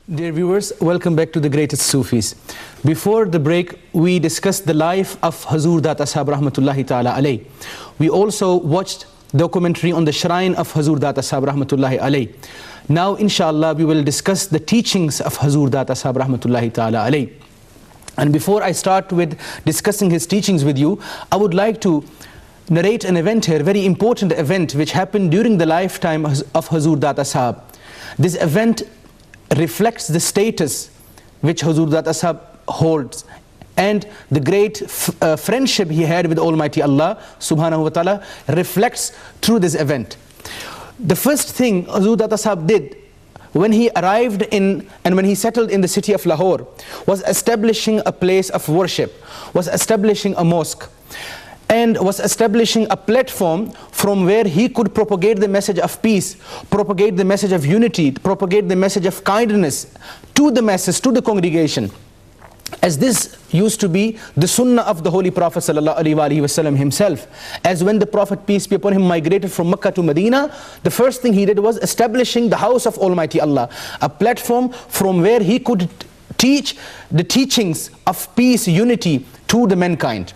Dear viewers, welcome back to The Greatest Sufis. Before the break, we discussed the life of Hazur Data Sahab Rahmatullahi Ta'ala Alayh. We also watched documentary on the shrine of Hazur Data Sahab Rahmatullahi Alayh. Now, inshallah, we will discuss the teachings of Hazur Data Sahab Rahmatullahi Ta'ala Alayh. And before I start with discussing his teachings with you, I would like to narrate an event here, a very important event which happened during the lifetime of Hazur Data Sahab. This event reflects the status which Hazur Data Sahab holds and the great friendship he had with Almighty Allah subhanahu wa ta'ala reflects through this event. The first thing Hazur Data Sahab did when he arrived in and when he settled in the city of Lahore was establishing a place of worship, was establishing a mosque, and was establishing a platform from where he could propagate the message of peace, propagate the message of unity, propagate the message of kindness to the masses, to the congregation. As this used to be the sunnah of the Holy Prophet ﷺ himself. As when the Prophet, peace be upon him, migrated from Mecca to Medina, the first thing he did was establishing the house of Almighty Allah, a platform from where he could teach the teachings of peace, unity to the mankind.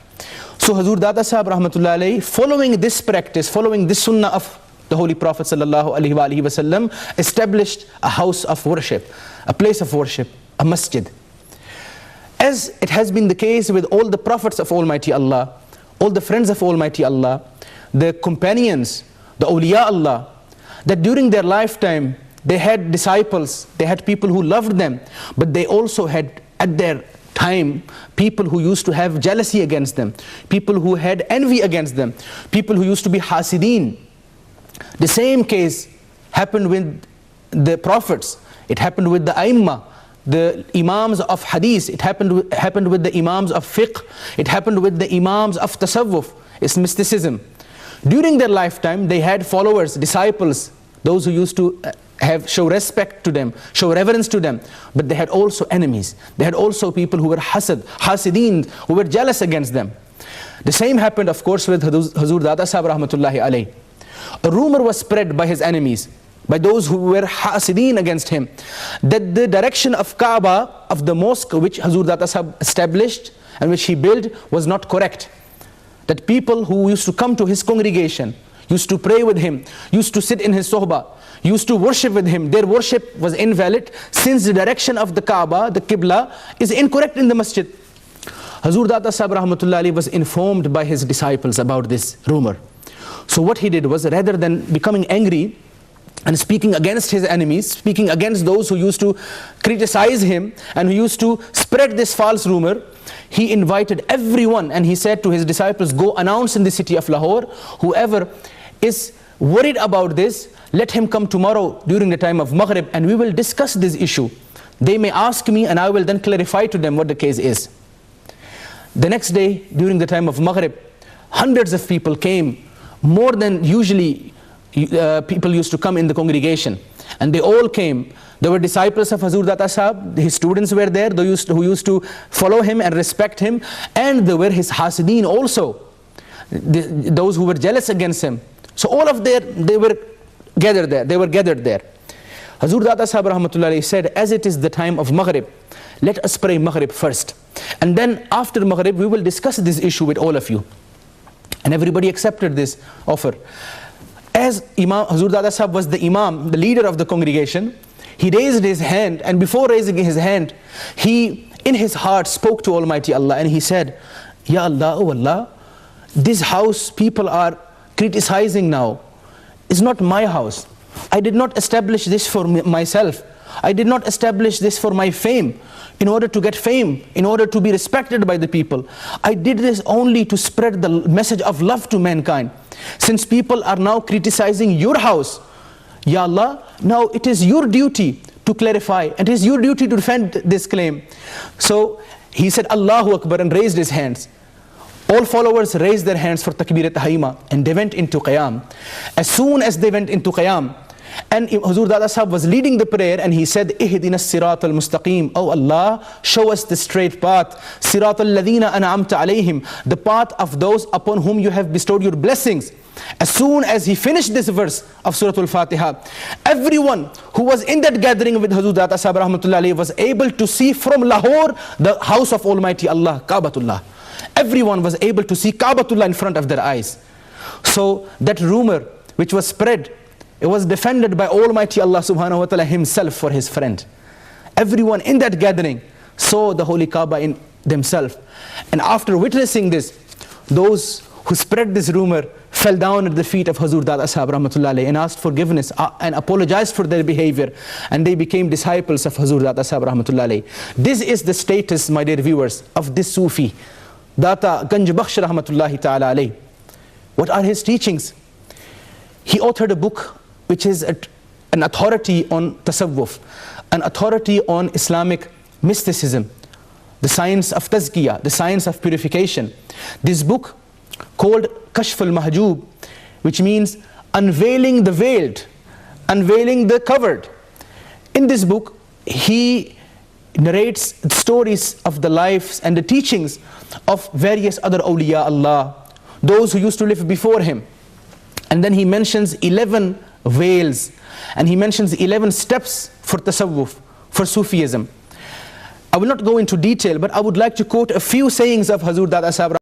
So Hazur Data Sahab Rahmatullahi Alayhi, following this practice, following this sunnah of the Holy Prophet ﷺ, established a house of worship, a place of worship, a masjid. As it has been the case with all the prophets of Almighty Allah, all the friends of Almighty Allah, the companions, the awliya Allah, that during their lifetime they had disciples, they had people who loved them, but they also had at their time people who used to have jealousy against them, people who had envy against them, people who used to be hasideen. The same case happened with the prophets, it happened with the A'immah, the Imams of Hadith, it happened with the Imams of Fiqh, it happened with the Imams of Tasawwuf, it's mysticism. During their lifetime they had followers, disciples, those who used to show respect to them, show reverence to them, but they had also enemies. They had also people who were hasideen, who were jealous against them. The same happened, of course, with Hazur Data Sahab Rahmatullahi Alayh. A rumor was spread by his enemies, by those who were hasideen against him, that the direction of Kaaba, of the mosque which Hazur Data Sahab established and which he built, was not correct. That people who used to come to his congregation, used to pray with him, used to sit in his sohbah, used to worship with him, their worship was invalid since the direction of the Kaaba, the Qibla, is incorrect in the masjid. Hazur Data Sahab Rahmatullahi Alayhi was informed by his disciples about this rumor. So what he did was, rather than becoming angry and speaking against his enemies, speaking against those who used to criticize him and who used to spread this false rumor, he invited everyone and he said to his disciples, go announce in the city of Lahore, whoever is worried about this, let him come tomorrow during the time of Maghrib and we will discuss this issue. They may ask me and I will then clarify to them what the case is. The next day, during the time of Maghrib, hundreds of people came, more than usually people used to come in the congregation, and they all came. There were disciples of Hazur Data Sahab, his students were there, who used to follow him and respect him, and there were his hasideen also, those who were jealous against him. So all of they were gathered there. Hazur Data Sahab Rahmatullahi said, as it is the time of Maghrib, let us pray Maghrib first, and then after Maghrib we will discuss this issue with all of you. And everybody accepted this offer. As Hazur Data Sahab was the Imam, the leader of the congregation, he raised his hand, and before raising his hand, he in his heart spoke to Almighty Allah and he said, Ya Allah, oh Allah, this house people are criticizing now is not my house. I did not establish this for myself. I did not establish this for my fame, in order to get fame, in order to be respected by the people. I did this only to spread the message of love to mankind. Since people are now criticizing your house, Ya Allah, now it is your duty to clarify, and it is your duty to defend this claim. So he said Allahu Akbar and raised his hands. All followers raised their hands for Takbirat Tahima and they went into Qiyam. As soon as they went into Qiyam, and Hazur Data Sahab was leading the prayer and he said, Ihdinas Sirat al-Mustaqim, oh Allah, show us the straight path. Sirat al-Ladina an'amta alayhim, the path of those upon whom you have bestowed your blessings. As soon as he finished this verse of Surah Al-Fatiha, everyone who was in that gathering with Hazur Data Sahib Rahmatullah Alayhi was able to see from Lahore the house of Almighty Allah, Kaabatullah. Everyone was able to see Kaabatullah in front of their eyes. So that rumor which was spread, it was defended by Almighty Allah subhanahu wa ta'ala himself for his friend. Everyone in that gathering saw the Holy Kaaba in themselves. And after witnessing this, those who spread this rumor fell down at the feet of Hazur Dada Sahib Rahmatullah Alayhi and asked forgiveness and apologized for their behavior, and they became disciples of Hazur Dada Sahib Rahmatullah Alayhi. This is the status, my dear viewers, of this Sufi, Data Ganj Bakhsh Rahmatullahi Ta'ala Alayhi. What are his teachings? He authored a book which is an authority on tasawwuf, an authority on Islamic mysticism, the science of tazkiyah, the science of purification. This book called Kashf al-Mahjoob, which means unveiling the veiled, unveiling the covered. In this book, he narrates stories of the lives and the teachings of various other awliya Allah, those who used to live before him. And then he mentions 11 veils, and he mentions 11 steps for tasawwuf, for Sufism. I will not go into detail, but I would like to quote a few sayings of Hazur Dada Sahib